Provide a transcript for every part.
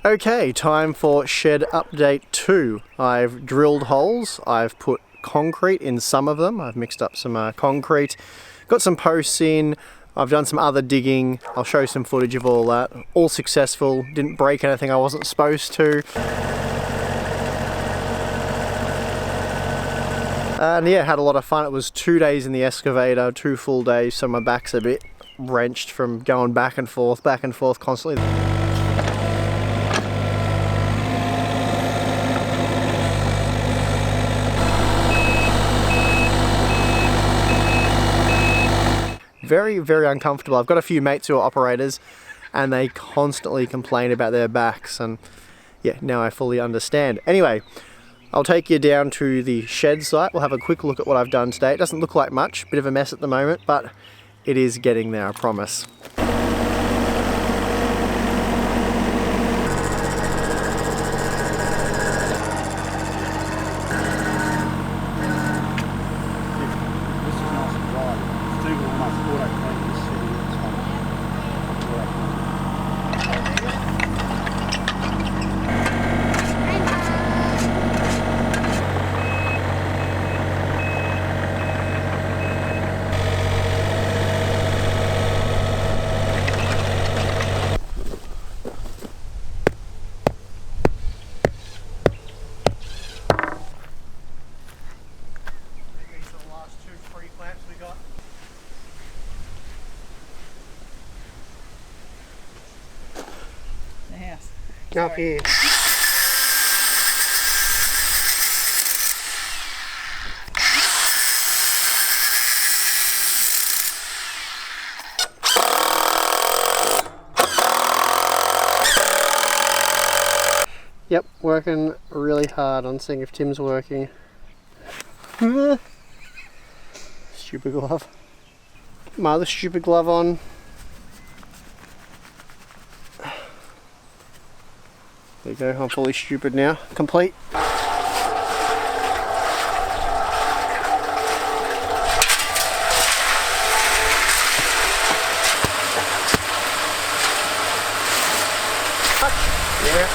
Okay, time for shed update 2. I've drilled holes, I've put concrete in some of them, I've mixed up some concrete, got some posts in, I've done some other digging, I'll show some footage of all that. All successful, didn't break anything I wasn't supposed to. And yeah, had a lot of fun. It was 2 days in the excavator, 2 full days, so my back's a bit wrenched from going back and forth constantly. Very, very uncomfortable. I've got a few mates who are operators and they constantly complain about their backs, and yeah, now I fully understand. Anyway, I'll take you down to the shed site. We'll have a quick look at what I've done today. It doesn't look like much, bit of a mess at the moment, but it is getting there, I promise. Up here. Yep, working really hard on seeing if Tim's working. Stupid glove. Get my other stupid glove on. There you go, I'm fully stupid now. Complete. Yeah.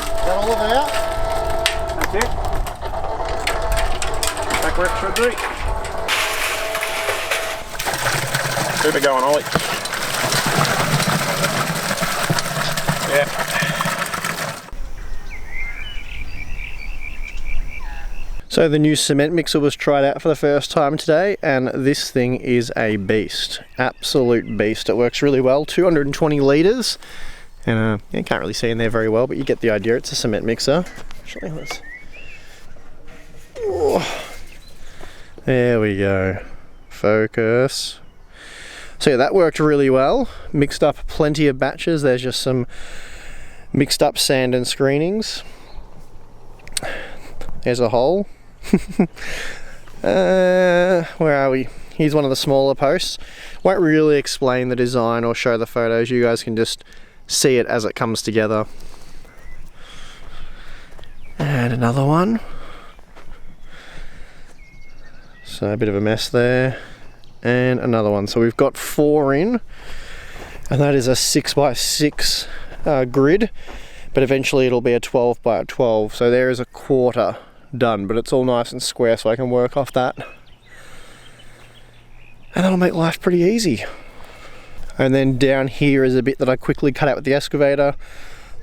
Is that all of it out? That's it. Back where it should be. Keep it going, Ollie. Yeah. So the new cement mixer was tried out for the first time today, and this thing is a beast. Absolute beast. It works really well. 220 litres. And you can't really see in there very well, but you get the idea. It's a cement mixer. Actually, let's... Oh. There we go. Focus. So yeah, that worked really well. Mixed up plenty of batches. There's just some mixed up sand and screenings. There's a hole. Where are we? Here's one of the smaller posts. Won't really explain the design or show the photos. You guys can just see it as it comes together. And another one. So a bit of a mess there. And another one. So we've got 4 in, and that is a 6x6 grid, but eventually it'll be a 12x12. So there is a quarter done, but it's all nice and square, so I can work off that, and that'll make life pretty easy. And then down here is a bit that I quickly cut out with the excavator.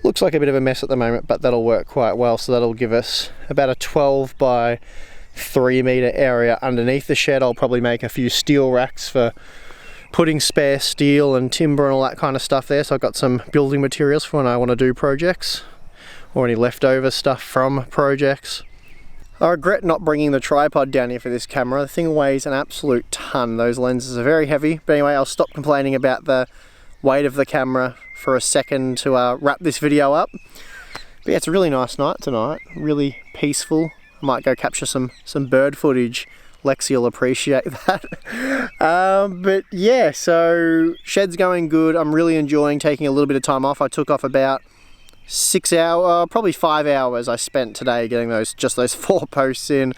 Looks like a bit of a mess at the moment, but that'll work quite well. So that'll give us about a 12 by 3 meter area underneath the shed. I'll probably make a few steel racks for putting spare steel and timber and all that kind of stuff there. So I've got some building materials for when I want to do projects, or any leftover stuff from projects. I regret not bringing the tripod down here for this camera. The thing weighs an absolute ton. Those lenses are very heavy. But anyway, I'll stop complaining about the weight of the camera for a second to wrap this video up. But yeah, it's a really nice night tonight. Really peaceful. I might go capture some bird footage. Lexi will appreciate that. But yeah, so shed's going good. I'm really enjoying taking a little bit of time off. I took off about 6 hours, probably 5 hours I spent today getting those 4 posts in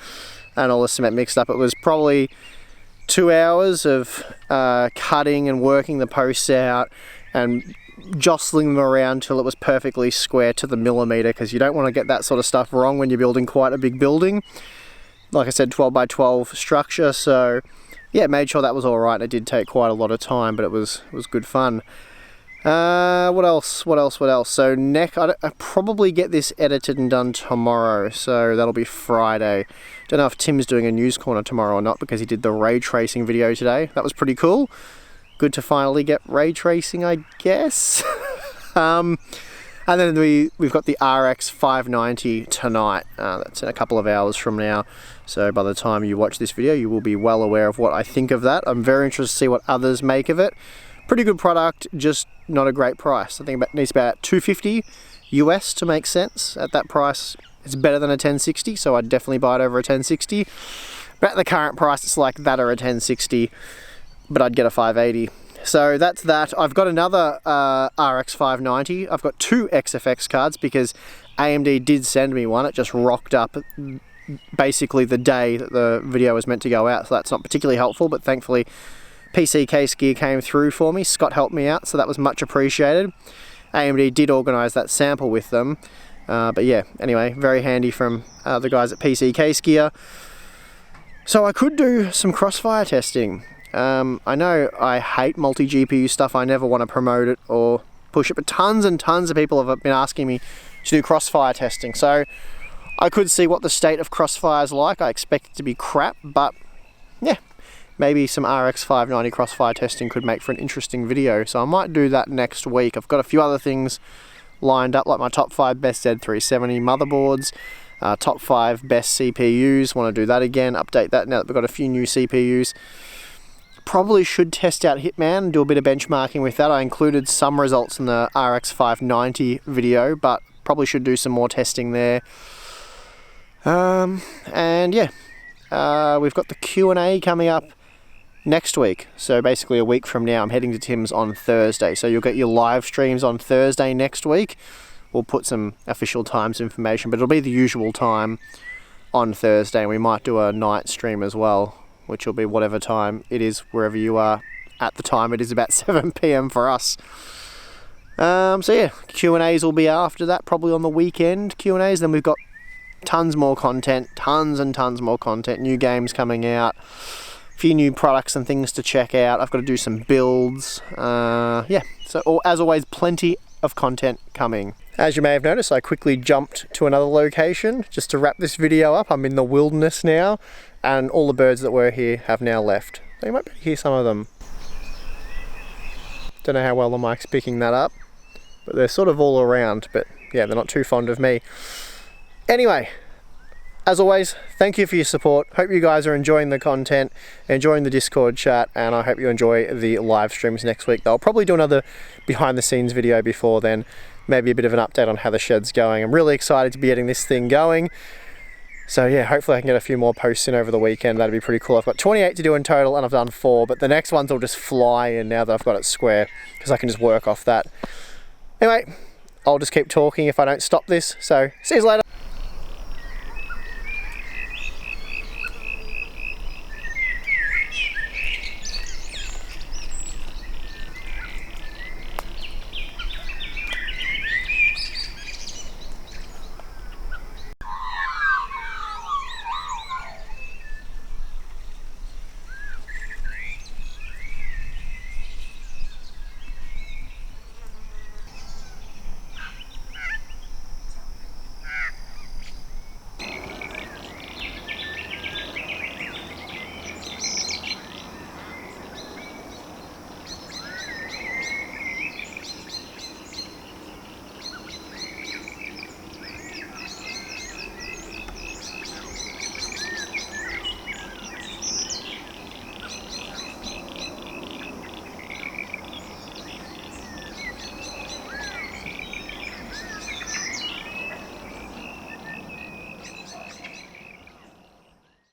and all the cement mixed up. It was probably 2 hours of cutting and working the posts out and jostling them around till it was perfectly square to the millimeter, because you don't want to get that sort of stuff wrong when you're building quite a big building. Like I said, 12 by 12 structure, so yeah, made sure that was all right. It did take quite a lot of time, but it was good fun. What else? So I'll probably get this edited and done tomorrow, so that'll be Friday. Don't know if Tim's doing a news corner tomorrow or not, because he did the ray tracing video today. That was pretty cool. Good to finally get ray tracing, I guess. And then we've got the RX 590 tonight. That's in a couple of hours from now. So by the time you watch this video, you will be well aware of what I think of that. I'm very interested to see what others make of it. Pretty good product, just not a great price. I think it needs about $250 US to make sense. At that price, it's better than a 1060, so I'd definitely buy it over a 1060. But at the current price, it's like that or a 1060, but I'd get a 580. So that's that. I've got another RX 590. I've got 2 XFX cards because AMD did send me one. It just rocked up basically the day that the video was meant to go out, so that's not particularly helpful, but thankfully PC Case Gear came through for me. Scott helped me out, so that was much appreciated. AMD did organise that sample with them. But yeah, anyway, very handy from the guys at PC Case Gear. So I could do some Crossfire testing. I know I hate multi-GPU stuff. I never want to promote it or push it, but tons and tons of people have been asking me to do Crossfire testing. So I could see what the state of Crossfire is like. I expect it to be crap, but yeah, maybe some RX 590 Crossfire testing could make for an interesting video. So I might do that next week. I've got a few other things lined up, like my top 5 best Z370 motherboards, top 5 best CPUs. Want to do that again, update that now that we've got a few new CPUs. Probably should test out Hitman and do a bit of benchmarking with that. I included some results in the RX 590 video, but probably should do some more testing there. And yeah, we've got the Q&A coming up next week. So basically a week from now, I'm heading to Tim's on Thursday. So you'll get your live streams on Thursday next week. We'll put some official times information, but it'll be the usual time on Thursday. And we might do a night stream as well, which will be whatever time it is wherever you are at the time. It is about 7 PM for us. So yeah, Q&As will be after that, probably on the weekend Q&As. Then we've got tons more content, tons and tons more content, new games coming out, a few new products and things to check out. I've got to do some builds. Yeah, so as always, plenty of content coming. As you may have noticed, I quickly jumped to another location just to wrap this video up. I'm in the wilderness now, and all the birds that were here have now left. So you might be able to hear some of them. Don't know how well the mic's picking that up, but they're sort of all around, but yeah, they're not too fond of me. Anyway, as always, thank you for your support. Hope you guys are enjoying the content, enjoying the Discord chat, and I hope you enjoy the live streams next week. I'll probably do another behind the scenes video before then, maybe a bit of an update on how the shed's going. I'm really excited to be getting this thing going. So yeah, hopefully I can get a few more posts in over the weekend. That'd be pretty cool. I've got 28 to do in total and I've done 4, but the next ones will just fly in now that I've got it square, because I can just work off that. Anyway, I'll just keep talking if I don't stop this. So see you later.